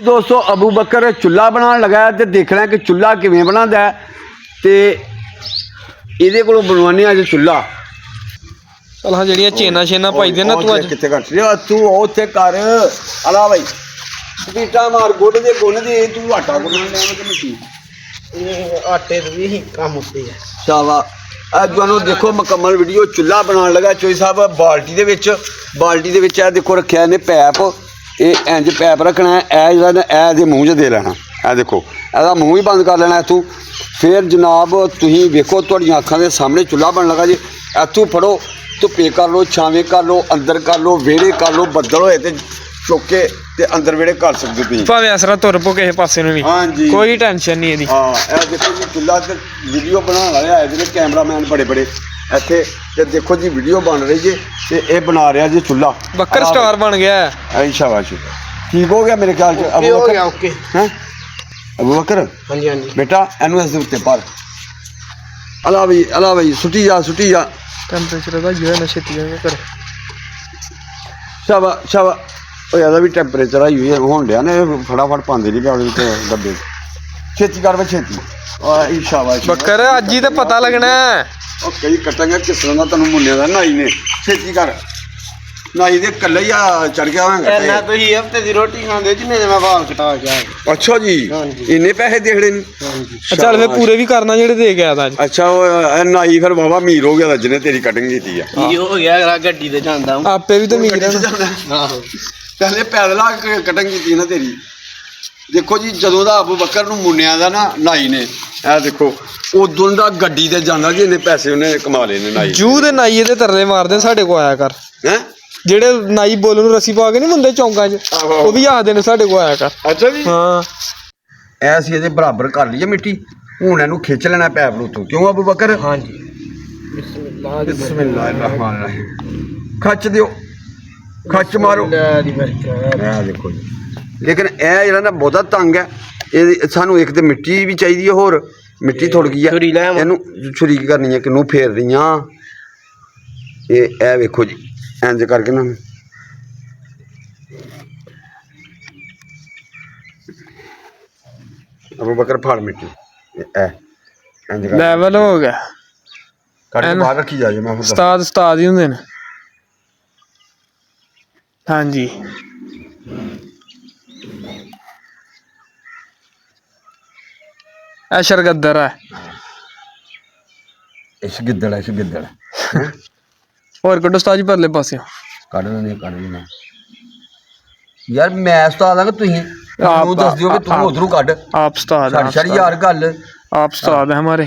दोस्तों अबू बकर चुल्हा बना लगा है तो देखना कि चुल्हा किवें बनाता है तो ये को बनवाने अज चुल्हा चल हाँ जी चेना शेना पाई दे ना तू अज कितने घट तू उत्थे कर अला भाई स्पीटा मार गुड दे गुन दे तू आटा गुनन लैन कि मशीन आटे भी ही काम होती है शाबाश ਅੱਜ ਤੁਹਾਨੂੰ ਦੇਖੋ ਮੁਕੰਮਲ ਵੀਡੀਓ ਚੁੱਲ੍ਹਾ ਬਣਾਉਣ ਲੱਗਾ ਚੋਈ ਸਾਹਿਬ ਬਾਲਟੀ ਦੇ ਵਿੱਚ ਇਹ ਦੇਖੋ ਰੱਖਿਆ ਇਹਨੇ ਪੈਪ ਇਹ ਇੰਜ ਪੈਪ ਰੱਖਣਾ ਇਹ ਜਿਹੜਾ ਨਾ ਇਹ ਦੇ ਮੂੰਹ 'ਚ ਦੇ ਲੈਣਾ ਇਹ ਦੇਖੋ ਇਹਦਾ ਮੂੰਹ ਹੀ ਬੰਦ ਕਰ ਲੈਣਾ ਇੱਥੋਂ ਫਿਰ ਜਨਾਬ ਤੁਸੀਂ ਵੇਖੋ ਤੁਹਾਡੀਆਂ ਅੱਖਾਂ ਦੇ ਸਾਹਮਣੇ ਚੁੱਲ੍ਹਾ ਬਣਨ ਲੱਗਾ ਜੀ ਇੱਥੋਂ ਫੜੋ ਧੁੱਪੇ ਕਰ ਲਓ ਛਾਵੇਂ ਕਰ ਲਓ ਅੰਦਰ ਕਰ ਲਓ ਵਿਹੜੇ ਕਰ ਲਓ ਬੱਦਲ ਹੋਏ ਤੇ ਚੁੱਕ ਕੇ ਤੇ ਅੰਦਰ ਵਿਹੜੇ ਕਰ ਸਕਦੇ ਤੁਸੀਂ ਭਾਵੇਂ ਅਸਰਾ ਤੁਰ ਪੋ ਕਿਸੇ ਪਾਸੇ ਨੂੰ ਵੀ ਹਾਂਜੀ ਕੋਈ ਟੈਨਸ਼ਨ ਨਹੀਂ ਇਹਦੀ ਹਾਂ ਇਹ ਦੇਖੋ ਜੀ ਚੁੱਲ੍ਹਾ ਤੇ ਵੀਡੀਓ ਬਣਾਉਣ ਵਾਲੇ ਆਏ ਜਿਹੜੇ ਕੈਮਰਾਮੈਨ ਬੜੇ ਇੱਥੇ ਤੇ ਦੇਖੋ ਜੀ ਵੀਡੀਓ ਬਣ ਰਹੀ ਜੇ ਤੇ ਇਹ ਬਣਾ ਰਿਹਾ ਜੀ ਚੁੱਲ੍ਹਾ ਬੱਕਰ ਸਟਾਰ ਬਣ ਗਿਆ ਐ ਸ਼ਾਬਾਸ਼ ਠੀਕ ਹੋ ਗਿਆ ਮੇਰੇ ਖਿਆਲ ਚ ਅਬੂ हो ਬਕਰ गया ओके ਹੈ ਅਬੂ ਬਕਰ हाँ जी हाँ जी ਬੇਟਾ ਇਹਨੂੰ ਇਸ ਦੇ ਉੱਤੇ ਪਰ ਅਲਾ ਬਈ ਸੁੱਟੀ ਜਾ ਟੈਂਪਰੇਚਰ ਦਾ ਜਿਹੜਾ ਨਸ਼ੇ ਤੇ ਕਰ ਸ਼ਾਬਾਸ਼ ਉਹ ਇਹਦਾ ਵੀ ਟੈਂਪਰੇਚਰ ਆਈ ਹੋਈ ਹੋਣ ਡਿਆ ਨੇ ਫਟਾਫਟ ਪਾਉਂਦੇ ਨਹੀਂ ਪਿਆ ਉਹਦੇ ਵਿੱਚ ਡੱਬੇ ਛੇਤੀ ਕਰ ਵੇ ਛੇਤੀ ਆ ਸ਼ਾਬਾਸ਼ ਬੱਕਰ ਅੱਜ ਹੀ ਤਾਂ ਪਤਾ ਲੱਗਣਾ ਉਹ ਕਈ ਕਟਾਂਗੇ ਕਿਸ ਤਰ੍ਹਾਂ ਦਾ ਤੁਹਾਨੂੰ ਮੁੰਨਿਆ ਦਾ ਨਾਈ ਨੇ ਛੇਤੀ ਕਰ ਨਾਈ ਦੇ ਕੱਲੇ ਹੀ ਆ ਚੜ ਗਿਆ ਹੋਵਾਂਗਾ ना तो ये हफ्ते की रोटी खाते जिन्हें मैं बाल कटा के आया ਅੱਛਾ ਜੀ ਇੰਨੇ ਪੈਸੇ ਦੇਖੜੇ ਨੇ हाँ जी ਚੱਲ ਫੇ ਪੂਰੇ ਵੀ ਕਰਨਾ ਜਿਹੜੇ ਦੇ ਕੇ ਆਇਆ ਅੱਜ ਅੱਛਾ ਉਹ ਇਹ ਨਾਈ ਫਿਰ ਬਾਬਾ ਅਮੀਰ ਹੋ ਗਿਆ ਜਿਹਨੇ ਤੇਰੀ ਕਟਿੰਗ ਕੀਤੀ ਆ ये हो गया गड्डी ते जांदा हूं ਆਪੇ ਵੀ ਤਾਂ ਮੀਰ ਆ आहो ਪਹਿਲੇ ਪੈਦਲ ਆ ਕੇ ਕਟਿੰਗ ਕੀਤੀ ਨਾ ਤੇਰੀ ਦੇਖੋ ਜੀ ਜਦੋਂ ਦਾ ਅਬੂ ਬਕਰ ਨੂੰ ਮੁੰਨਿਆ ਦਾ ਨਾ ਨਾਈ ਨੇ ਇਹ ਦੇਖੋ ਉਦੋਂ ਦਾ ਗੱਡੀ ਤੇ ਜਾਂਦਾ ਜੀ ਇੰਨੇ ਪੈਸੇ ਉਹਨੇ ਕਮਾ ਲਏ ਨੇ ਨਾਈ ਜੂ ਦੇ ਨਾਈ ਇਹਦੇ ਤਰਲੇ ਮਾਰਦੇ ਸਾਡੇ ਕੋ ਆਇਆ ਕਰ ਹੈ ਜਿਹੜੇ ਨਾਈ ਬੋਲ ਨੂੰ ਰੱਸੀ ਪਾ ਕੇ ਨਹੀਂ ਮੁੰਡੇ ਚੌਂਕਾਂ 'ਚ ਉਹ ਵੀ ਆਖਦੇ ਨੇ ਸਾਡੇ ਕੋ ਆਇਆ ਕਰ ਅੱਛਾ ਜੀ ਹਾਂ ਐ ਸੀ ਇਹਦੇ ਬਰਾਬਰ ਕਰ ਲਈਏ ਮਿੱਟੀ ਹੁਣ ਇਹਨੂੰ ਖਿੱਚ ਲੈਣਾ ਪੈਪ ਨੂੰ ਤੋਂ ਕਿਉਂ ਅਬੂ ਬਕਰ हाँ जी बिस्मिल्लाह ਬਿਸਮਿਲ੍ਲਾਹਿਰਰਹਿਮਾਨਿਰਰਹੀਮ ਖੱਚ ਦਿਓ ਖੱਚ ਮਾਰੋ दी बरकत ਇਹ ਦੇਖੋ ਜੀ ਲੇਕਿਨ ਇਹ ਜਿਹੜਾ ਨਾ ਬਹੁਤਾ ਤੰਗ ਹੈ ਇਹ ਸਾਨੂੰ ਇੱਕ ਤੇ ਮਿੱਟੀ ਵੀ ਚਾਹੀਦੀ ਹੈ ਹੋਰ ਮਿੱਟੀ ਥੋੜ ਗਈ ਹੈ ਛੁਰੀ ਲੈ ਆਵਾਂ। ਇਹਨੂੰ ਛੁਰੀ ਕੀ ਕਰਨੀ ਹੈ ਕਿਨੂੰ ਫੇਰਨੀ ਆ ਇਹ ਵੇਖੋ ਜੀ ਇੰਜ ਕਰਕੇ ਨਾ ਅਬੂ ਬਕਰ ਫੜ ਮਿੱਟੀ ਇਹ ਇੰਜ ਕਰ ਲੈਵਲ ਹੋ ਗਿਆ ਕੱਢ ਕੇ ਬਾਹਰ ਰੱਖੀ ਜਾ ਜੇ ਮੈਂ ਫਿਰ ਉਸਤਾਦ ਹੀ ਹੁੰਦੇ ਨੇ ਹਾਂਜੀ ਇਹ ਸ਼ਰਗੱਦਰ ਹੈ ਇਸ ਗਿੱਦੜ ਹੋਰ ਕੱਢੋ ਉਸਤਾਦ ਜੀ ਪਰਲੇ ਪਾਸੇ ਕੱਢ ਲੈਣਾ ਯਾਰ ਮੈਂ ਉਸਤਾਦ ਆ ਕਿ ਤੁਸੀਂ ਮੈਨੂੰ ਦੱਸ ਦਿਓ ਕਿ ਤੂੰ ਉਧਰੋਂ ਕੱਢ ਆਪ ਉਸਤਾਦ ਛੱਡ ਛੱਡ ਯਾਰ ਗੱਲ ਆਪ ਉਸਤਾਦ ਹੈ ਹਮਾਰੇ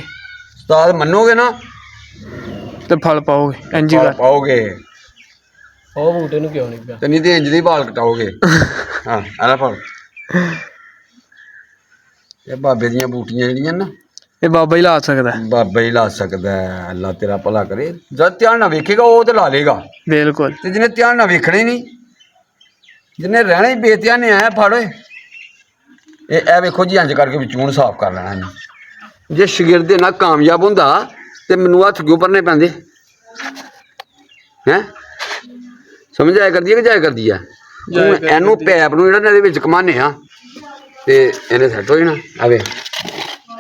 ਉਸਤਾਦ ਮੰਨੋਗੇ ਨਾ ਤੇ ਫਲ ਪਾਓਗੇ ਇੰਜੀ ਕਰ ਪਾਓਗੇ ओ बूटे नु क्यों नहीं पिया ਤੇ ਨਹੀਂ ਤੇ ਇੰਜ ਦੇ ਹੀ ਵਾਲ ਕਟਾਓਗੇ ਹਾਂ ਆਲਾ ਫੜ ਇਹ ਬਾਬੇ ਦੀਆਂ ਬੂਟੀਆਂ ਜਿਹੜੀਆਂ ਨਾ ਇਹ ਬਾਬਾ ਹੀ ਲਾ ਸਕਦਾ ਹੈ। ਬਾਬਾ ਹੀ ਲਾ ਸਕਦਾ ਹੈ ਅੱਲਾ ਤੇਰਾ ਭਲਾ ਕਰੇ ਜਦ ਧਿਆਨ ਨਾਲ ਵੇਖੇਗਾ ਉਹ ਤੇ ਲਾ ਲੇਗਾ ਬਿਲਕੁਲ ਤੇ ਜਿਹਨੇ ਧਿਆਨ ਨਾਲ ਵੇਖਣਾ ਹੀ ਨਹੀਂ ਜਿਹਨੇ ਰਹਿਣਾ ਹੀ ਬੇਧਿਆਨ ਨੇ ਆਇਆ ਫੜ ਓਏ ਇਹ ਵੇਖੋ ਜੀ ਇੰਜ ਕਰਕੇ ਵਿੱਚੋਂ ਸਾਫ਼ ਕਰ ਲੈਣਾ ਇਹਨੇ ਜੇ ਸ਼ਾਗਿਰਦ ਦੇ ਨਾਲ ਕਾਮਯਾਬ ਹੁੰਦਾ ਤੇ ਮੈਨੂੰ ਹੱਥ ਕਿਉਂ ਭਰਨੇ ਪੈਂਦੇ ਹੈ ਸਮਝ ਆਇਆ ਕਰਦੀ ਹੈ ਕਿ ਜਾਇਆ ਕਰਦੀ ਆ ਹੁਣ ਇਹਨੂੰ ਪੈਪ ਨੂੰ ਜਿਹੜਾ ਇਹਦੇ ਵਿੱਚ ਘਮਾਨੇ ਆ ਤੇ ਇਹਨੇ ਸੈੱਟ ਹੋ ਜਾਣਾ ਆਵੇ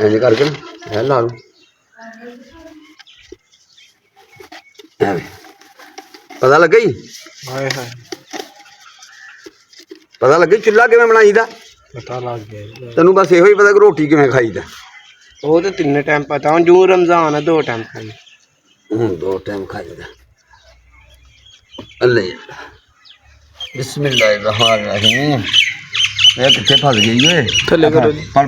ਇੰਜ ਕਰਕੇ ਨਾ ਇਹ ਲਾ ਲਓ ਆਵੇ ਪਤਾ ਲੱਗਾ ਹੀ हाय हाय ਪਤਾ ਲੱਗੇ ਚੁੱਲ੍ਹਾ ਕਿਵੇਂ ਬਣਾਈਦਾ पता लग गया ਤੈਨੂੰ ਬਸ ਇਹੋ ਹੀ ਪਤਾ ਕਿ ਰੋਟੀ ਕਿਵੇਂ ਖਾਈਦਾ वो तो तीन टाइम पता हूं जो रमजान है 2 टाइम खाई ਹੁਣ 2 ਟਾਈਮ ਖਾਈਦਾ ਅੱਲੇ ਬਿਸਮਿਲ੍ਲਾਹਿਰਰਹਿਮਾਨਿਰਰਹੀਮ ਇਹ ਕਿੱਥੇ ਫਸ ਗਈ ਓਏ ਥੱਲੇ ਕਰੋ ਜੀ। ਫੜ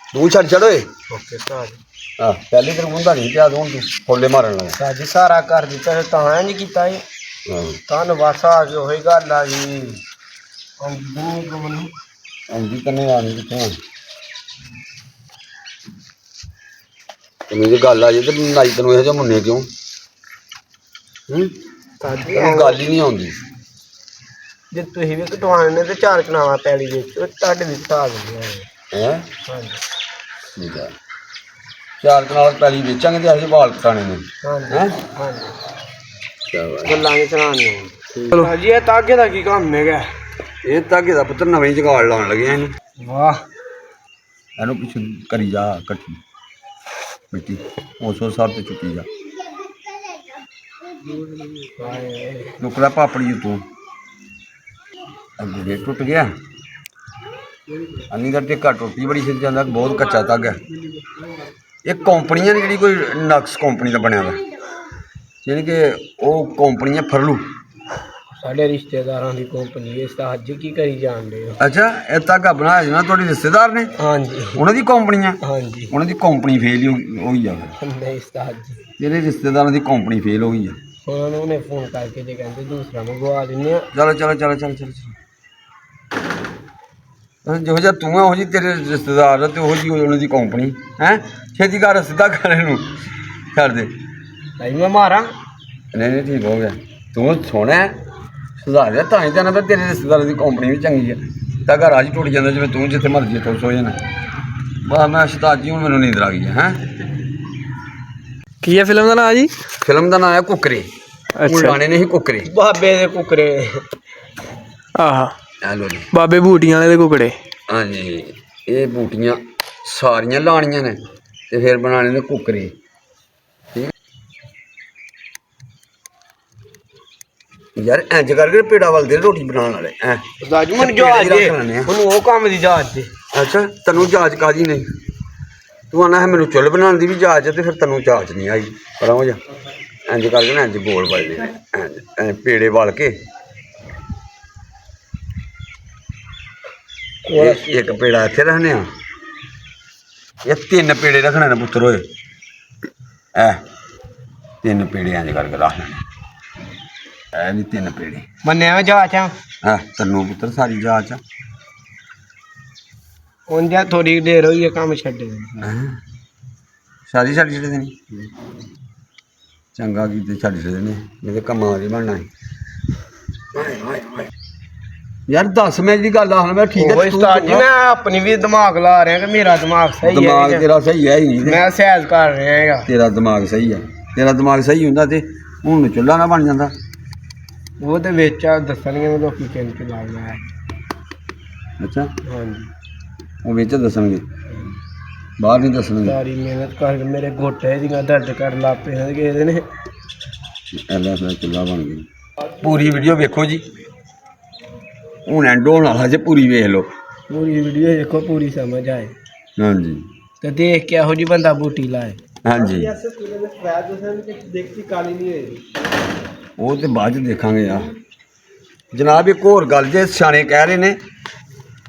ਤੂੰ ਛੱਡ ਓਏ ओके साज ਹਾਂ ਪਹਿਲੀ ਤੇ ਮੁੰਡਾ ਨਹੀਂ ਪਿਆ ਤੂੰ ਫੋਲੇ ਮਾਰਨ ਲੱਗਾ साजी सारा कर दिता है तां नहीं कीता है ਹਾਂ तान वासा आ गयो होई गल आ जी हम दूर गमन ਅੰਦੀ ਕੰਨੇ ਆਣੀ ਕਿੱਥੇ ਤੈਨੂੰ ਜੇ ਗੱਲ ਆ ਜੇ ਤੇ ਨਾਈ ਤੈਨੂੰ ਇਹੋ ਜਿਹਾ ਮੁੰਨੇ ਕਿਉਂ साजी ਤੈਨੂੰ ਗੱਲ ਹੀ ਨਹੀਂ ਆਉਂਦੀ ਜੇ ਤੁਸੀਂ ਵੀ ਕਟਵਾਣੇ ਨੇ ਤੇ 4 ਕਨਾਵਾ ਪੈਲੀ ਵਿੱਚ ਉਹ ਤੁਹਾਡੇ ਵੀ ਘਟਾ ਦਿੰਦੇ ਆ ਹੈ ਹਾਂਜੀ ਠੀਕ ਹੈ 4 ਕਨਾਲ ਪੈਲੀ ਵੇਚਾਂਗੇ ਤੇ ਅਸੀਂ ਵਾਲ ਕਟਾਣੇ ਨੇ ਹਾਂਜੀ ਹੈਂ? ਹਾਂਜੀ ਗੱਲਾਂ ਨਹੀਂ ਸੁਣਾਉਣੀਆਂ ਚਲੋ ਭਾਜੀ ਇਹ ਤਾਗੇ ਦਾ ਕੀ ਕੰਮ ਹੈਗਾ ਇਹ ਧਾਗੇ ਦਾ ਪੁੱਤਰ ਨਵੇਂ ਜਗਾੜ ਲਾਉਣ ਲੱਗੇ ਆ ਇਹਨੂੰ ਵਾਹ ਇਹਨੂੰ ਪਿੱਛੇ ਕਰੀ ਜਾ ਇਕੱਠੀ ਮਿੱਟੀ ਉਸ ਹਿਸਾਬ ਤੇ ਚੁੱਕੀ ਜਾ ਨੁਕਲਾ ਪਾਪੜੀ ਤੂੰ ਅੱਗੇ ਟੁੱਟ ਗਿਆ ਅੰਨੀ ਦਾ ਟੇਕਾ ਟੁੱਟੀ ਬੜੀ ਛੇਤੀ ਜਾਂਦਾ ਬਹੁਤ ਕੱਚਾ ਧਾਗਾ ਇਹ ਕੰਪਨੀਆਂ ਨੇ ਜਿਹੜੀ ਕੋਈ ਨਕਸ ਕੰਪਨੀ ਦਾ ਬਣਿਆ ਵਾ ਯਾਨੀ ਕਿ ਉਹ ਕੰਪਨੀਆਂ ਫਰਲੂ ਸਾਡੇ ਰਿਸ਼ਤੇਦਾਰਾਂ ਦੀ ਕੰਪਨੀ ਇਸ ਦਾ ਅੱਜ ਕੀ ਕਰੀ ਜਾਂਦੇ ਹੋ ਅੱਛਾ ਇਹ ਧਾਗਾ ਬਣਾਇਆ ਜਨਾ ਤੁਹਾਡੇ ਰਿਸ਼ਤੇਦਾਰ ਨੇ ਹਾਂਜੀ ਉਹਨਾਂ ਦੀ ਕੰਪਨੀਆਂ ਹਾਂਜੀ ਉਹਨਾਂ ਦੀ ਕੰਪਨੀ ਫੇਲ ਹੋ ਗਈ ਆ ਨਹੀਂ ਉਸਤਾਦ ਜੀ ਤੇਰੇ ਰਿਸ਼ਤੇਦਾਰਾਂ ਦੀ ਕੰਪਨੀ ਫੇਲ ਹੋ ਗਈ ਆ ਉਹਨਾਂ ਨੂੰ ਉਹਨੇ ਫੋਨ ਕਰਕੇ ਜੇ ਕਹਿੰਦੇ ਦੂਸਰਾ ਮੰਗਵਾ ਦਿੰਦੇ ਆ ਚਲੋ ਚਲੋ ਚਲੋ ਚਲੋ ਚਲੋ ਜਿਹੋ ਜਿਹਾ ਤੂੰ ਆ ਉਹ ਜੀ ਤੇਰੇ ਰਿਸ਼ਤੇਦਾਰ ਤੇ ਉਹ ਜੀ ਉਹਨਾਂ ਦੀ ਕੰਪਨੀ ਹੈ ਛੇਤੀ ਕਰ ਸਿੱਧਾ ਕਰ ਇਹਨੂੰ ਛੱਡ ਦੇ ਭਾਈ ਮੈਂ ਮਾਰਾਂ ਨਹੀਂ ਨਹੀਂ ਠੀਕ ਹੋ ਗਿਆ ਤੂੰ ਸੋਹਣਾ ਸੁਧਾਰ ਜਾ ਤਾਂ ਹੀ ਤਾਂ ਨਾ ਤੇਰੇ ਰਿਸ਼ਤੇਦਾਰਾਂ ਦੀ ਕੰਪਨੀ ਵੀ ਚੰਗੀ ਹੈ ਤਾਂ ਘਰ ਅੱਜ ਟੁੱਟ ਜਾਂਦਾ ਜਿਵੇਂ ਤੂੰ ਜਿੱਥੇ ਮਰਜ਼ੀ ਇੱਥੋਂ ਸੋ ਜਾਣਾ ਬਸ ਮੈਂ ਉਸਤਾਦ ਜੀ ਹੁਣ ਮੈਨੂੰ ਨੀਂਦ ਆ ਗਈ ਹੈ ਕੀ ਹੈ ਫਿਲਮ ਦਾ ਨਾਂ ਜੀ? ਫਿਲਮ ਦਾ ਨਾਮ ਹੈ ਕੁੱਕਰੇ ਗਾਣੇ ਨੇ ਹੀ ਕੁੱਕਰੇ ਬਾਬੇ ਦੇ ਕੁਕਰੇ ਆਹਾ ਹੈਲੋ ਜੀ ਬਾਬੇ ਬੂਟੀਆਂ ਵਾਲੇ ਦੇ ਕੁਕੜੇ ਹਾਂਜੀ ਇਹ ਬੂਟੀਆਂ ਸਾਰੀਆਂ ਲਾਣੀਆਂ ਨੇ ਤੇ ਫਿਰ ਬਣਾਣੇ ਨੇ ਕੁੱਕਰੇ ਠੀਕ ਯਾਰ ਇੰਜ ਕਰਕੇ ਪੇੜਾ ਵੱਲ ਦੇ ਰੋਟੀ ਬਣਾਉਣ ਵਾਲੇ ਐ ਦਾਜੂ ਮੈਨੂੰ ਜਹਾਜ਼ ਦੇ ਮੈਨੂੰ ਉਹ ਕੰਮ ਦੀ ਜਹਾਜ਼ ਦੇ ਅੱਛਾ ਤੈਨੂੰ ਜਾਚ ਕਾਦੀ ਨਹੀਂ ਤੂੰ ਆਣਾ ਹੈ ਮੈਨੂੰ ਚੁੱਲ੍ਹ ਬਣਾਉਣ ਦੀ ਵੀ ਜਾਚ ਹੈ ਤੇ ਫਿਰ ਤੈਨੂੰ ਜਾਚ ਨਹੀਂ ਆਈ ਪਰ ਹੋ ਜਾ ਇੰਜ ਕਰਕੇ ਨਾ ਇੰਜ ਗੋਲ ਵੱਜਦੇ ਨੇ ਇੰਜ ਪੇੜੇ ਵਾਲ ਕੇ ਇੱਕ ਪੇੜਾ ਇੱਥੇ ਰੱਖਣੇ ਆ ਇਹ 3 ਪੇੜੇ ਰੱਖਣੇ ਨੇ ਪੁੱਤਰ ਓਏ ਐ 3 ਪੇੜੇ ਇੰਜ ਕਰਕੇ ਰੱਖ ਲੈਣੇ ਐ ਵੀ 3 ਪੇੜੇ ਮੰਨਿਆ ਮੈਂ ਜਹਾਜ਼ ਆ ਹਾਂ ਤੈਨੂੰ ਪੁੱਤਰ ਸਾਰੀ ਜਾਚ ਆ ਉਹਦਾ ਥੋੜੀ ਦੇਰ ਹੋਈ ਹੈ ਕੰਮ ਛੱਡੇ ਸਾਰੀ ਛੱਡ ਛੱਡ ਦੇਣੀ ਚੰਗਾ ਕੀਤੇ ਛੱਡ ਛੱਡ ਦੇਣੇ ਮੇਰੇ ਕੰਮਾਂ ਦੀ ਬਣਨਾ ਸੀ ਯਾਰ ਦੱਸ ਮੈਂ ਜਿਹੜੀ ਗੱਲ ਆਖਣਾ ਮੈਂ ਠੀਕ ਹੈ ਉਹ ਉਸਤਾਦ ਜੀ ਮੈਂ ਆਪਣੀ ਵੀ ਦਿਮਾਗ ਲਾ ਰਿਹਾ ਕਿ ਮੇਰਾ ਦਿਮਾਗ ਸਹੀ ਹੈ ਦਿਮਾਗ ਤੇਰਾ ਸਹੀ ਹੈ ਹੀ ਨਹੀਂ ਮੈਂ ਸਹਿਜ ਕਰ ਰਿਹਾ ਹੈਗਾ ਤੇਰਾ ਦਿਮਾਗ ਸਹੀ ਹੈ ਤੇਰਾ ਦਿਮਾਗ ਸਹੀ ਹੁੰਦਾ ਤੇ ਹੁਣ ਨੂੰ ਚੁੱਲ੍ਹਾ ਨਾ ਬਣ ਜਾਂਦਾ ਉਹ ਤੇ ਵਿੱਚ ਆ ਦੱਸਣਗੇ ਮੈਂ ਲੋਕੀ ਕਿੰਨ ਚ ਲਾਉਣਾ ਹੈ ਅੱਛਾ ਹਾਂਜੀ ਉਹ ਵਿੱਚ ਦੱਸਣਗੇ ਬਾਹਰ ਨਹੀਂ ਦੱਸਣਗੇ ਸਾਰੀ ਮਿਹਨਤ ਕਰਕੇ ਮੇਰੇ ਗੋਟੇ ਦੀਆਂ ਦਰਦ ਕਰ ਲਾ ਪਏ ਹਨ ਕਿ ਇਹਦੇ ਨੇ ਐਲਾ ਫਿਰ ਚੁੱਲ੍ਹਾ ਬਣ ਗਿਆ ਪੂਰੀ ਵੀਡੀਓ ਵੇਖੋ ਜੀ ਹੁਣ ਐਂਡ ਹੋਣ ਵਾਲਾ ਜੇ ਪੂਰੀ ਵੇਖ ਲਓ ਪੂਰੀ ਵੀਡੀਓ ਦੇਖੋ ਪੂਰੀ ਸਮਝ ਆਏ ਹਾਂਜੀ ਤੇ ਦੇਖ ਕੇ ਇਹੋ ਜੀ ਬੰਦਾ ਬੂਟੀ ਲਾਏ ਹਾਂਜੀ ਦੇਖੀ ਕਾਲੀ ਨਹੀਂ ਹੋਈ ਉਹ ਤੇ ਬਾਅਦ ਚ ਦੇਖਾਂਗੇ ਆ ਜਨਾਬ ਇੱਕ ਹੋਰ ਗੱਲ ਜੇ ਸਿਆਣੇ ਕਹਿ ਰਹੇ ਨੇ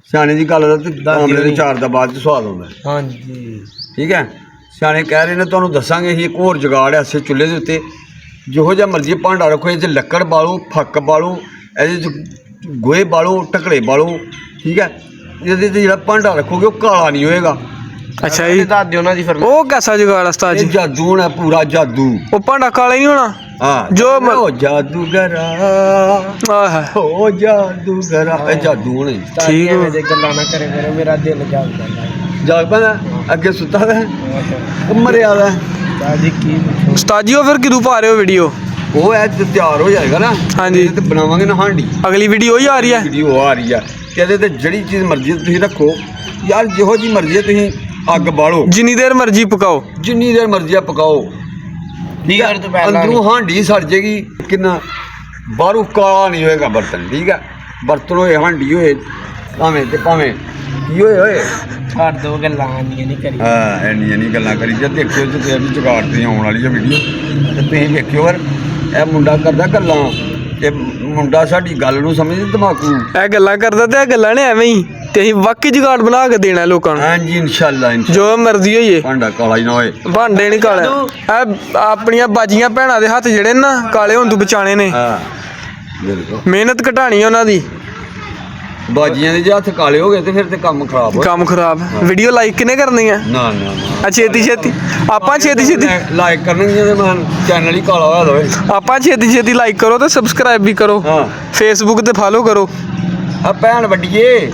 ਸਿਆਣੇ ਦੀ ਗੱਲ ਦਾ ਤੇ ਆਮਲੇ ਦੇ ਚਾਰ ਦਾ ਬਾਅਦ ਚ ਸਵਾਦ ਆਉਂਦਾ ਹਾਂਜੀ ਠੀਕ ਹੈ ਸਿਆਣੇ ਕਹਿ ਰਹੇ ਨੇ ਤੁਹਾਨੂੰ ਦੱਸਾਂਗੇ ਅਸੀਂ ਇੱਕ ਹੋਰ ਜੁਗਾੜ ਹੈ ਐਸੇ ਚੁੱਲ੍ਹੇ ਦੇ ਉੱਤੇ ਜਿਹੋ ਜਿਹਾ ਮਰਜ਼ੀ ਭਾਂਡਾ ਰੱਖੋ ਇਹ 'ਚ ਲੱਕੜ ਬਾਲੋ ਫੱਕ ਬਾਲੋ ਇਹਦੇ 'ਚ ਗੋਹੇ ਬਾਲੋ ਢਕਲੇ ਬਾਲੋ ਠੀਕ ਹੈ ਇਹਦੇ 'ਤੇ ਜਿਹੜਾ ਭਾਂਡਾ ਰੱਖੋਗੇ ਉਹ ਕਾਲਾ ਨਹੀਂ ਹੋਏਗਾ ਅੱਛਾ ਜੀ ਦਾਦੇ ਉਹਨਾਂ ਦੀ ਫਰਮਾਇਸ਼ ਉਹ ਕੈਸਾ ਜੁਗਾੜ ਉਸਤਾਦ ਇਹ ਜੀ? ਜਾਦੂ ਹੋਣਾ ਪੂਰਾ ਜਾਦੂ ਉਹ ਭਾਂਡਾ ਕਾਲਾ ਹੀ ਨਹੀਂ ਹੋਣਾ ਹਾਂ ਜੋ ਉਹ ਜਾਦੂਗਰਾ ਆਹ ਉਹ ਜਾਦੂਗਰਾ ਇਹ ਜਾਦੂ ਹੋਣਾ ਠੀਕ ਐਵੇਂ ਦੇ ਗੱਲਾਂ ਨਾ ਕਰੇ ਕਰੋ ਮੇਰਾ ਦਿਲ ਜਾਗ ਜਾਂਦਾ ਜਾਗ ਪੈਂਦਾ ਅੱਗੇ ਸੁੱਤਾ ਦਾ ਉਹ ਮਰਿਆ ਦਾ ਦਾਦੀ ਕੀ ਉਸਤਾਦ ਜੀ ਉਹ ਫਿਰ ਕਿਦੋਂ ਪਾ ਰਹੇ ਹੋ ਵੀਡੀਓ? ਉਹ ਐ ਤਿਆਰ ਹੋ ਜਾਏਗਾ ਨਾ ਹਾਂਜੀ। ਤੇ ਬਣਾਵਾਂਗੇ ਨਾ ਹਾਂਡੀ ਅਗਲੀ ਵੀਡੀਓ ਹੀ ਆ ਰਹੀ ਹੈ? ਵੀਡੀਓ ਆ ਰਹੀ ਆ ਤੇ ਇਹਦੇ ਤੇ ਜਿਹੜੀ ਚੀਜ਼ ਮਰਜ਼ੀ ਤੁਸੀਂ ਰੱਖੋ ਯਾਰ ਜਿਹੋ ਜੀ ਮਰਜ਼ੀ ਤੁਸੀਂ ਅੱਗ ਬਾਲੋ ਜਿੰਨੀ ਦੇਰ ਮਰਜ਼ੀ ਪਕਾਓ ਜਿੰਨੀ ਦੇਰ ਮਰਜ਼ੀ ਆ ਪਕਾਓ ਠੀਕ ਹੈ ਤੋਂ ਪਹਿਲਾਂ ਅੰਦਰੋਂ ਹਾਂਡੀ ਸੜ ਜੇਗੀ ਕਿੰਨਾ ਬਾਹਰੋਂ ਕਾਲਾ ਨਹੀਂ ਹੋਏਗਾ ਬਰਤਨ ਠੀਕ ਹੈ ਬਰਤਨ ਹੋਏ ਹਾਂਡੀ ਹੋਏ ਭਾਵੇਂ ਕੀ ਹੋਏ ਛੱਡ ਦੋ ਗੱਲਾਂ ਆਂਦੀਆਂ ਨਹੀਂ ਕਰੀ ਹਾਂ ਇੰਨੀਆਂ ਨਹੀਂ ਗੱਲਾਂ ਕਰੀ ਜੇ ਦੇਖਿਓ ਤੇ ਇਹ ਵੀ ਜੁਗਾੜ ਤੇ ਆਉਣ ਵਾਲੀ ਹੈ ਵੀਡੀਓ ਤੇ ਤੁਸੀਂ ਵੇਖਿਓ ਯਾਰ ਇਹ ਮੁੰਡਾ ਕਰਦਾ ਗੱਲਾਂ ਤੇ ਮੁੰਡਾ ਸਾਡੀ ਗੱਲ ਨੂੰ ਸਮਝਦੇ ਦਿਮਾਗੂ ਇਹ ਗੱਲਾਂ ਕਰਦਾ ਤੇ ਇਹ ਗੱਲਾਂ ਨੇ ਐਵੇਂ ਹੀ ਤੇ ਅਸੀਂ ਵਾਕਈ ਜੁਗਾੜ ਬਣਾ ਕੇ ਦੇਣਾ ਲੋਕਾਂ ਨੂੰ ਹਾਂਜੀ ਇਨਸ਼ਾਅੱਲਾ ਜੋ ਮਰਜ਼ੀ ਹੋਈਏ ਭਾਂਡਾ ਕਾਲਾ ਹੀ ਨਾ ਹੋਏ ਭਾਂਡੇ ਨਹੀਂ ਕਾਲੇ ਇਹ ਆਪਣੀਆਂ ਬਾਜੀਆਂ ਭੈਣਾਂ ਦੇ ਹੱਥ ਜਿਹੜੇ ਨਾ ਕਾਲੇ ਹੋਣ ਤੋਂ ਬਚਾਣੇ ਨੇ ਹਾਂ ਬਿਲਕੁਲ ਮਿਹਨਤ ਘਟਾਣੀ ਉਹਨਾਂ ਦੀ ਬਾਜੀਆਂ ਦੇ ਜੇ ਹੱਥ ਕਾਲੇ ਹੋ ਗਏ ਤੇ ਫਿਰ ਤੇ ਕੰਮ ਖਰਾਬ ਹੋ ਕੰਮ ਖਰਾਬ ਵੀਡੀਓ ਲਾਈਕ ਕਿਨੇ ਕਰਨੀ ਆ ਨਾ ਨਾ ਨਾ ਛੇਤੀ ਆਪਾਂ ਛੇਤੀ ਲਾਈਕ ਕਰਨਗੀਆਂ ਤੇ ਮੈਂ ਚੈਨਲ ਹੀ ਕਾਲਾ ਹੋਇਆ ਦੋਵੇ ਆਪਾਂ ਛੇਤੀ ਲਾਈਕ ਕਰੋ ਤੇ ਸਬਸਕ੍ਰਾਈਬ ਵੀ ਕਰੋ ਹਾਂ ਫੇਸਬੁੱਕ ਤੇ ਫਾਲੋ ਕਰੋ ਆ ਭੈਣ ਵੱਡੀਏ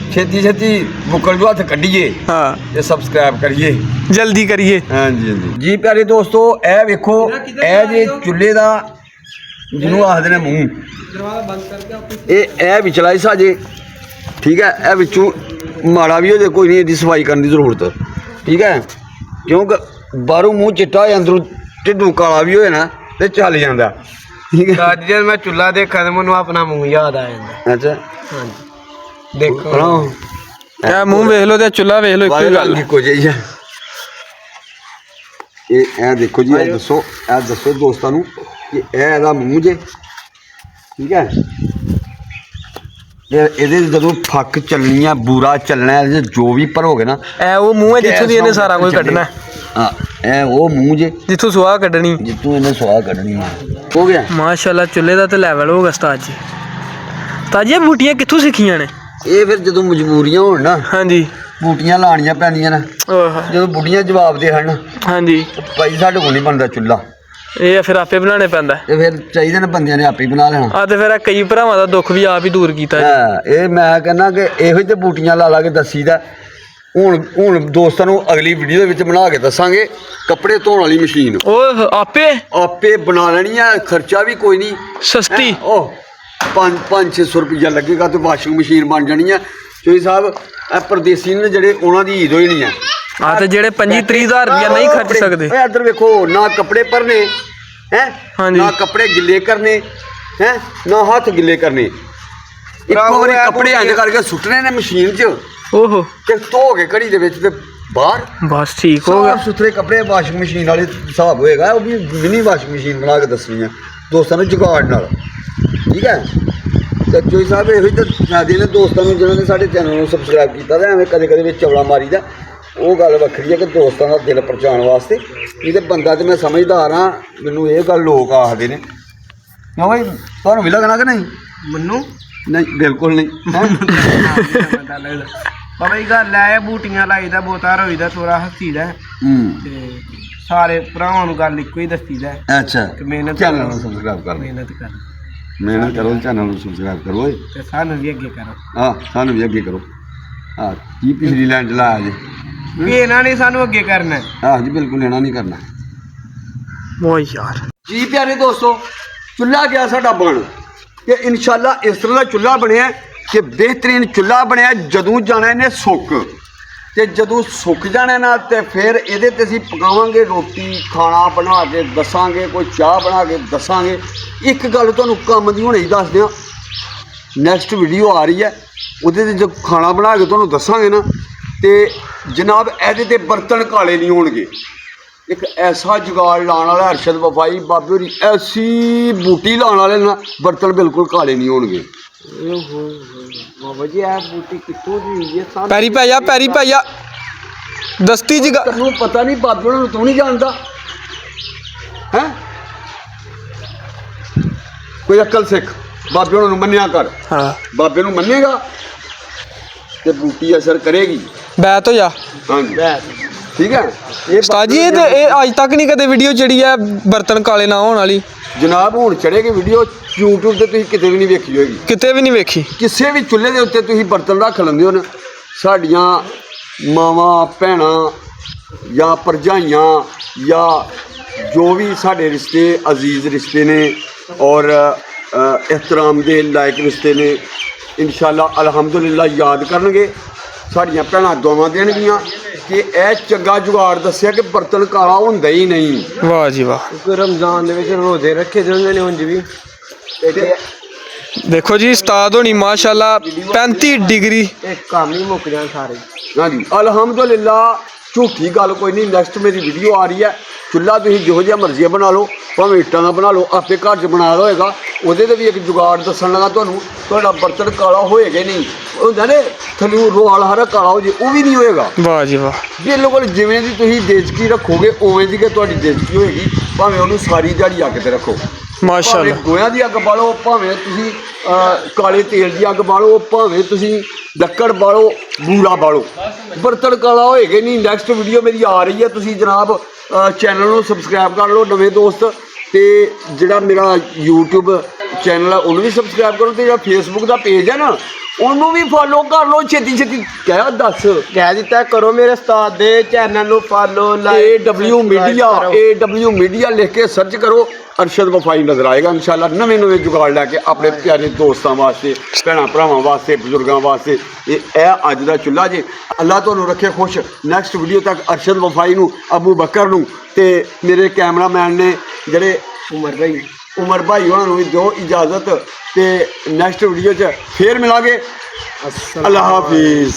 ਛੇਤੀ ਛੇਤੀ ਬੁੱਕਲ ਜੋ ਹੱਥ ਕੱਢੀਏ ਹਾਂ ਤੇ ਸਬਸਕ੍ਰਾਈਬ ਕਰੀਏ। ਜਲਦੀ ਕਰੀਏ। ਹਾਂਜੀ ਹਾਂਜੀ ਜੀ ਪਿਆਰੇ ਦੋਸਤੋ, ਇਹ ਵੇਖੋ ਇਹ ਜੇ ਚੁੱਲ੍ਹੇ ਦਾ ਜਿਹਨੂੰ ਆਖਦੇ ਨੇ ਮੂੰਹ, ਇਹ ਵਿਚਲਾ ਹਿੱਸਾ ਜੇ, ਠੀਕ ਹੈ। ਇਹ ਵਿੱਚੋਂ ਮਾੜਾ ਵੀ ਹੋ ਜਾਏ ਕੋਈ ਨਹੀਂ, ਇਹਦੀ ਸਫਾਈ ਕਰਨ ਦੀ ਜ਼ਰੂਰਤ, ਠੀਕ ਹੈ। ਕਿਉਂਕਿ ਬਾਹਰੋਂ ਮੂੰਹ ਚਿੱਟਾ ਹੋਇਆ, ਅੰਦਰੋਂ ਢਿੱਡੋਂ ਕਾਲਾ ਵੀ ਹੋਏ ਨਾ ਤੇ ਚੱਲ ਜਾਂਦਾ, ਠੀਕ ਹੈ। ਅੱਜ ਜਦ ਮੈਂ ਚੁੱਲ੍ਹਾ ਦੇਖਾਂ ਤੇ ਮੈਨੂੰ ਆਪਣਾ ਮੂੰਹ ਯਾਦ ਆ ਜਾਂਦਾ। ਅੱਛਾ ਹਾਂਜੀ ਦੇਖੋ ਹਾਂ, ਇਹ ਮੂੰਹ ਵੇਖ ਲਓ ਤੇ ਚੁੱਲ੍ਹਾ ਵੇਖ ਲਓ, ਇੱਕੋ ਹੀ ਗੱਲ ਹੈ। ਇੱਕੋ ਜਿਹਾ ਇਹ ਦੇਖੋ ਜੀ, ਇਹ ਦੱਸੋ ਦੋਸਤਾਂ ਨੂੰ ਕਿ ਇਹ ਇਹਦਾ ਮੂੰਹ ਜੇ, ਠੀਕ ਹੈ। ਇਹਦੇ ਜਦੋਂ ਫੱਕ ਚੱਲਣੀ ਆ, ਬੂਰਾ ਚੱਲਣਾ, ਇਹਦੇ ਜੋ ਵੀ ਭਰੋਗੇ ਨਾ, ਇਹ ਉਹ ਮੂੰਹ ਹੈ ਜਿੱਥੋਂ ਦੀ ਇਹਨੇ ਸਾਰਾ ਕੁਝ ਕੱਢਣਾ। ਹਾਂ, ਇਹ ਉਹ ਮੂੰਹ ਜੇ ਜਿੱਥੋਂ ਸੁਆਹ ਕੱਢਣੀ, ਜਿੱਥੋਂ ਇਹਨੇ ਸਵਾਹ ਕੱਢਣੀ ਆ। ਹੋ ਗਿਆ ਮਾਸ਼ਾਅੱਲਾ। ਚੁੱਲ੍ਹੇ ਦਾ ਤੇ ਲੈਵਲ ਹੋਗਾ ਉਸਤਾਦ ਜੀ। ਉਸਤਾਦ ਜੀ ਇਹ ਬੂਟੀਆਂ ਕਿੱਥੋਂ ਸਿੱਖੀਆਂ ਨੇ? ਇਹ ਫਿਰ ਜਦੋਂ ਮਜਬੂਰੀਆਂ ਹੋਣ ਨਾ, ਹਾਂਜੀ ਬੂਟੀਆਂ ਲਾਣੀਆਂ ਪੈਂਦੀਆਂ ਨੇ। ਓਹ ਜਦੋਂ ਬੁੱਢੀਆਂ ਜਵਾਬ ਦੇ ਹਨ, ਹਾਂਜੀ, ਭਾਈ ਸਾਡੇ ਕੋਲ ਨਹੀਂ ਬਣਦਾ ਚੁੱਲ੍ਹਾ, ਇਹ ਫਿਰ ਆਪੇ ਬਣਾਉਣੇ ਪੈਂਦਾ। ਤੇ ਫਿਰ ਚਾਹੀਦੇ ਨੇ ਬੰਦਿਆਂ ਨੇ ਆਪੇ ਹੀ ਬਣਾ ਲੈਣਾ। ਆ ਤੇ ਫਿਰ ਇਹ ਕਈ ਭਰਾਵਾਂ ਦਾ ਦੁੱਖ ਵੀ ਆਪ ਹੀ ਦੂਰ ਕੀਤਾ ਜੀ। ਹਾਂ, ਇਹ ਮੈਂ ਕਹਿੰਦਾ ਕਿ ਇਹੋ ਜਿਹੇ ਬੂਟੀਆਂ ਲਾ ਕੇ ਦੱਸੀਦਾ। ਹੁਣ ਦੋਸਤਾਂ ਨੂੰ ਅਗਲੀ ਵੀਡੀਓ ਦੇ ਵਿੱਚ ਬਣਾ ਕੇ ਦੱਸਾਂਗੇ ਕੱਪੜੇ ਧੋਣ ਵਾਲੀ ਮਸ਼ੀਨ, ਉਹ ਆਪੇ ਬਣਾ ਲੈਣੀ ਆ, ਖਰਚਾ ਵੀ ਕੋਈ ਨਹੀਂ, ਸਸਤੀ। ਉਹ 500-600 ਰੁਪਈਆ ਲੱਗੇਗਾ ਤੇ ਵਾਸ਼ਿੰਗ ਮਸ਼ੀਨ ਬਣ ਜਾਣੀ ਆ। ਚੋਈ ਸਾਹਿਬ, ਇਹ ਪਰਦੇਸੀ ਨੇ ਜਿਹੜੇ, ਉਹਨਾਂ ਦੀ ਈਦ ਹੋਈ ਨਹੀਂ ਆ। ਆ ਤੇ ਜਿਹੜੇ 25-30 ਹਜ਼ਾਰ ਰੁਪਇਆ ਨਹੀਂ ਖਰਚ ਸਕਦੇ। ਇਹ ਇੱਧਰ ਵੇਖੋ, ਨਾ ਕੱਪੜੇ ਭਰਨੇ ਹੈ, ਹਾਂਜੀ। ਨਾ ਕੱਪੜੇ ਗਿੱਲੇ ਕਰਨੇ ਹੈ, ਨਾ ਹੱਥ ਗਿੱਲੇ ਕਰਨੇ। ਇੱਕੋ ਵਾਰੀ ਕੱਪੜੇ ਇੰਝ ਕਰਕੇ ਸੁੱਟਣੇ ਨੇ ਮਸ਼ੀਨ 'ਚ ਓਹੋ, ਤੇ ਧੋ ਕੇ ਘੜੀ ਦੇ ਵਿੱਚ ਤੇ ਬਾਹਰ ਬਸ ਠੀਕ ਹੋ ਗਿਆ। ਸਾਫ ਸੁਥਰੇ ਕੱਪੜੇ ਵਾਸ਼ਿੰਗ ਮਸ਼ੀਨ ਵਾਲੇ ਹਿਸਾਬ ਹੋਏਗਾ। ਉਹ ਵੀ ਮਿਨੀ ਵਾਸ਼ਿੰਗ ਮਸ਼ੀਨ ਬਣਾ ਕੇ ਦੱਸਣੀ ਆ ਦੋਸਤਾਂ ਨੂੰ ਜੁਗਾੜ ਨਾਲ, ਠੀਕ ਹੈ। ਤੇ ਚੋਈ ਸਾਹਿਬ ਇਹੋ ਹੀ ਤਾਂ ਦੱਸਦੇ ਨੇ ਦੋਸਤਾਂ ਨੂੰ ਜਿਹਨਾਂ ਨੇ ਸਾਡੇ ਚੈਨਲ ਨੂੰ ਸਬਸਕ੍ਰਾਈਬ ਕੀਤਾ, ਤਾਂ ਐਵੇਂ ਕਦੇ ਕਦੇ ਵਿੱਚ ਚਵਲਾ ਮਾਰੀਦਾ। ਉਹ ਗੱਲ ਵੱਖਰੀ ਹੈ ਕਿ ਦੋਸਤਾਂ ਦਾ ਦਿਲ ਪਰਚਾਉਣ ਵਾਸਤੇ। ਨਹੀਂ ਤੇ ਬੰਦਾ ਤੇ ਮੈਂ ਸਮਝਦਾਰ ਹਾਂ, ਮੈਨੂੰ ਇਹ ਗੱਲ ਲੋਕ ਆਖਦੇ ਨੇ। ਕਿਉਂ ਭਾਈ, ਤੁਹਾਨੂੰ ਵੀ ਲੱਗਣਾ ਕਿ ਨਹੀਂ? ਮੈਨੂੰ ਨਹੀਂ, ਬਿਲਕੁਲ ਨਹੀਂ। ਬਾਬਾ ਜੀ ਗੱਲ ਹੈ, ਬੂਟੀਆਂ ਲਾਈਦਾ, ਬੋਤਾ ਰੋਈਦਾ, ਥੋੜਾ ਹੱਸੀਦਾ ਤੇ ਸਾਰੇ ਭਰਾਵਾਂ ਨੂੰ ਗੱਲ ਇੱਕੋ ਹੀ ਦੱਸੀਦਾ ਅੱਛਾ, ਕਿ ਮਿਹਨਤ ਚੈਨਲ ਨੂੰ ਸਬਸਕ੍ਰਾਈਬ ਕਰ, ਮਿਹਨਤ ਕਰ, ਮਿਹਨਤ ਕਰੋ, ਚੈਨਲ ਨੂੰ ਸਬਸਕ੍ਰਾਈਬ ਕਰੋ ਓਏ। ਤੇ ਸਾਨੂੰ ਵੀ ਅੱਗੇ ਕਰੋ। ਹਾਂ, ਸਾਨੂੰ ਵੀ ਅੱਗੇ ਕਰੋ। ਹਾਂ, ਕੀ ਪਿਛਲੀ ਲਾਈਨ 'ਚ ਲਾਇਆ ਜੀ? ਵੀ ਇਹਨਾਂ ਨੇ ਸਾਨੂੰ ਅੱਗੇ ਕਰਨਾ। ਹਾਂ ਜੀ, ਬਿਲਕੁਲ ਲੈਣਾ ਨਹੀਂ ਕਰਨਾ ਓ ਯਾਰ ਜੀ। ਪਿਆਰੇ ਦੋਸਤੋ, ਚੁੱਲ੍ਹਾ ਗਿਆ ਸਾਡਾ ਬਣ, ਤੇ ਇਨਸ਼ਾਅੱਲਾ ਇਸ ਤਰ੍ਹਾਂ ਦਾ ਚੁੱਲ੍ਹਾ ਬਣਿਆ ਕਿ ਬਿਹਤਰੀਨ ਚੁੱਲ੍ਹਾ ਬਣਿਆ। ਜਦੋਂ ਜਾਣਾ ਇਹਨੇ ਸੁੱਕ, ਤੇ ਜਦੋਂ ਸੁੱਕ ਜਾਣਾ ਨਾ, ਤੇ ਫਿਰ ਇਹਦੇ ਤੇ ਅਸੀਂ ਪਕਾਵਾਂਗੇ ਰੋਟੀ, ਖਾਣਾ ਬਣਾ ਕੇ ਦੱਸਾਂਗੇ, ਕੋਈ ਚਾਹ ਬਣਾ ਕੇ ਦੱਸਾਂਗੇ। ਇੱਕ ਗੱਲ ਤੁਹਾਨੂੰ ਕੰਮ ਦੀ ਹੁਣੇ ਹੀ ਦੱਸ ਦਿਆਂ, ਨੈਕਸਟ ਵੀਡੀਓ ਆ ਰਹੀ ਹੈ, ਉਹਦੇ 'ਤੇ ਜਦ ਖਾਣਾ ਬਣਾ ਕੇ ਤੁਹਾਨੂੰ ਦੱਸਾਂਗੇ ਨਾ, ਤੇ ਜਨਾਬ ਇਹਦੇ 'ਤੇ ਬਰਤਨ ਕਾਲੇ ਨਹੀਂ ਹੋਣਗੇ। ਇੱਕ ਐਸਾ ਜੁਗਾੜ ਲਾਉਣ ਵਾਲਾ ਅਰਸ਼ਦ ਵਫਾਈ ਬਾਬੇ ਹੋਰੀ, ਐਸੀ ਬੂਟੀ ਲਾਉਣ ਵਾਲੇ ਨਾ, ਬਰਤਨ ਬਿਲਕੁਲ ਕਾਲੇ ਨਹੀਂ ਹੋਣਗੇ। ਬਾਬਾ ਜੀ ਇਹ ਬੂਟੀ ਕਿੱਥੋਂ ਦੀ ਹੈ? ਪੈਰੀ ਪੈ ਜਾ, ਪੈਰੀ ਪੈ ਜਾ, ਦਸਤੀ ਜੀ। ਤੈਨੂੰ ਪਤਾ ਨਹੀਂ, ਬਾਬੇ ਨੂੰ ਤੂੰ ਨਹੀਂ ਜਾਣਦਾ ਹੈ? ਕੋਈ ਅਕਲ ਸਿੱਖ, ਬਾਬੇ ਉਹਨਾਂ ਨੂੰ ਮੰਨਿਆ ਕਰ। ਹਾਂ, ਬਾਬੇ ਨੂੰ ਮੰਨੇਗਾ ਤੇ ਬੂਟੀ ਅਸਰ ਕਰੇਗੀ। ਬੈਤ ਹੋ ਜਾ। ਹਾਂਜੀ, ਠੀਕ ਹੈ। ਇਹ ਉਸਤਾਦ ਜੀ, ਇਹ ਅੱਜ ਤੱਕ ਨਹੀਂ ਕਦੇ ਵੀਡੀਓ ਜਿਹੜੀ ਹੈ ਬਰਤਨ ਕਾਲੇ ਨਾ ਹੋਣ ਵਾਲੀ। ਜਨਾਬ ਹੁਣ ਚੜੇਗੀ ਵੀਡੀਓ YouTube ਤੇ, ਤੁਸੀਂ ਕਿਤੇ ਵੀ ਨਹੀਂ ਵੇਖੀ ਹੋਏਗੀ, ਕਿਤੇ ਵੀ ਨਹੀਂ ਵੇਖੀ। ਕਿਸੇ ਵੀ ਚੁੱਲ੍ਹੇ ਦੇ ਉੱਤੇ ਤੁਸੀਂ ਬਰਤਨ ਰੱਖ ਲੈਂਦੇ ਹੋ ਨਾ, ਸਾਡੀਆਂ ਮਾਵਾਂ ਭੈਣਾਂ ਜਾਂ ਭਰਜਾਈਆਂ ਜਾਂ ਜੋ ਵੀ ਸਾਡੇ ਰਿਸ਼ਤੇ ਅਜ਼ੀਜ਼ ਰਿਸ਼ਤੇ ਨੇ ਔਰ ਇhtਰਾਮ ਦੇ ਲਾਇਕ ਰਿਸ਼ਤੇ ਨੇ, ਇਨਸ਼ਾਅੱਲਾ ਅਲਹਮਦੁਲਿਲਾ ਯਾਦ ਕਰਨਗੇ। ਸਾਡੀਆਂ ਭੈਣਾਂ ਦੁਆਵਾਂ ਦੇਣਗੀਆਂ ਕਿ ਇਹ ਚੰਗਾ ਜੁਗਾੜ ਦੱਸਿਆ ਕਿ ਬਰਤਨ ਕਾਲਾ ਹੁੰਦਾ ਹੀ ਨਹੀਂ। ਵਾਹ ਜੀ ਵਾਹ। ਕੋਈ ਰਮਜ਼ਾਨ ਦੇ ਵਿੱਚ ਰੋਜ਼ੇ ਰੱਖੇ ਜਾਂਦੇ ਨੇ ਉਂਝ ਵੀ। ਤੇ ਦੇਖੋ ਜੀ, ਉਸਤਾਦ ਹੋਣੀ ਮਾਸ਼ਾਅੱਲਾ 35 ਡਿਗਰੀ। ਇਹ ਕੰਮ ਹੀ ਮੁੱਕ ਜਾਣ ਸਾਰੇ। ਹਾਂਜੀ, ਅਲਹਮਦੁਲਿਲਾ। ਝੂਠੀ ਗੱਲ ਕੋਈ ਨਹੀਂ। ਨੈਕਸਟ ਮੇਰੀ ਵੀਡੀਓ ਆ ਰਹੀ ਹੈ, ਚੁੱਲ੍ਹਾ ਤੁਸੀਂ ਜਿਹੋ ਜਿਹਾ ਮਰਜ਼ੀ ਬਣਾ ਲਓ, ਭਾਵੇਂ ਇੱਟਾਂ ਦਾ ਬਣਾ ਲਓ, ਆਪੇ ਘਰ 'ਚ ਬਣਾ ਹੋਏਗਾ। ਉਹਦੇ 'ਤੇ ਵੀ ਇੱਕ ਜੁਗਾੜ ਦੱਸਣ ਲੱਗਾ ਤੁਹਾਨੂੰ, ਤੁਹਾਡਾ ਬਰਤਨ ਕਾਲਾ ਹੋਏਗਾ ਨਹੀਂ। ਉਹ ਹੁੰਦਾ ਨੇ ਥੱਲੇ ਰੋਆਲ ਹਰਾ ਕਾਲਾ ਹੋ ਜੇ, ਉਹ ਵੀ ਨਹੀਂ ਹੋਏਗਾ। ਵਾਹ ਜੀ ਵਾਹ। ਬਿਲਕੁਲ ਜਿਵੇਂ ਦੀ ਤੁਸੀਂ ਦੇਚਕੀ ਰੱਖੋਗੇ ਉਵੇਂ ਦੀ ਕਿ ਤੁਹਾਡੀ ਦੇਚਕੀ ਹੋਏਗੀ। ਭਾਵੇਂ ਉਹਨੂੰ ਸਾਰੀ ਦਿਹਾੜੀ ਅੱਗ 'ਤੇ ਰੱਖੋ, ਮਾਸ਼ਾਅੱਲਾ। ਭਾਵੇਂ ਗੋਹਿਆਂ ਦੀ ਅੱਗ ਬਾਲੋ, ਭਾਵੇਂ ਤੁਸੀਂ ਕਾਲੇ ਤੇਲ ਦੀ ਅੱਗ ਬਾਲੋ, ਭਾਵੇਂ ਤੁਸੀਂ ਲੱਕੜ ਬਾਲੋ, ਬੂਰਾ ਬਾਲੋ, ਬਰਤਨ ਕਾਲਾ ਹੋਏਗਾ ਨਹੀਂ। ਨੈਕਸਟ ਵੀਡੀਓ ਮੇਰੀ ਆ ਰਹੀ ਹੈ, ਤੁਸੀਂ ਜਨਾਬ ਚੈਨਲ ਨੂੰ ਸਬਸਕ੍ਰਾਈਬ ਕਰ ਲਓ ਨਵੇਂ ਦੋਸਤ, ਤੇ ਜਿਹੜਾ ਮੇਰਾ YouTube ਚੈਨਲ ਹੈ ਉਹਨੂੰ ਵੀ ਸਬਸਕ੍ਰਾਈਬ ਕਰੋ, ਤੇ ਜਿਹੜਾ Facebook ਦਾ ਪੇਜ ਹੈ ਨਾ, ਉਹਨੂੰ ਵੀ ਫੋਲੋ ਕਰ ਲਓ ਛੇਤੀ ਛੇਤੀ ਕਹਿ ਦੱਸ ਕਹਿ ਦਿੱਤਾ ਕਰੋ ਮੇਰੇ ਉਸਤਾਦ ਦੇ ਚੈਨਲ ਨੂੰ ਫਾਲੋ AW ਮੀਡੀਆ ਲਿਖ ਕੇ ਸਰਚ ਕਰੋ ਅਰਸ਼ਦ ਵਫਾਈ ਨਜ਼ਰ ਆਏਗਾ ਇਨਸ਼ਾਅੱਲਾ ਨਵੇਂ ਜੁਗਾੜ ਲੈ ਕੇ ਆਪਣੇ ਪਿਆਰੇ ਦੋਸਤਾਂ ਵਾਸਤੇ ਭੈਣਾਂ ਭਰਾਵਾਂ ਵਾਸਤੇ ਬਜ਼ੁਰਗਾਂ ਵਾਸਤੇ ਇਹ ਅੱਜ ਦਾ ਚੁੱਲ੍ਹਾ ਜੇ ਅੱਲਾਹ ਤੁਹਾਨੂੰ ਰੱਖੇ ਖੁਸ਼ ਨੈਕਸਟ ਵੀਡੀਓ ਤੱਕ ਅਰਸ਼ਦ ਵਫਾਈ ਨੂੰ ਅਬੂ ਬਕਰ ਨੂੰ ਤੇ ਮੇਰੇ ਕੈਮਰਾਮੈਨ ਨੇ ਜਿਹੜੇ ਉਮਰ ਭਾਈ ਹੋਣਾ ਨੂੰ ਵੀ ਦਿਓ ਇਜਾਜ਼ਤ ਤੇ ਨੈਕਸਟ ਵੀਡੀਓ 'ਚ ਫੇਰ ਮਿਲਾਂਗੇ ਅੱਲਾਹ ਹਾਫਿਜ਼।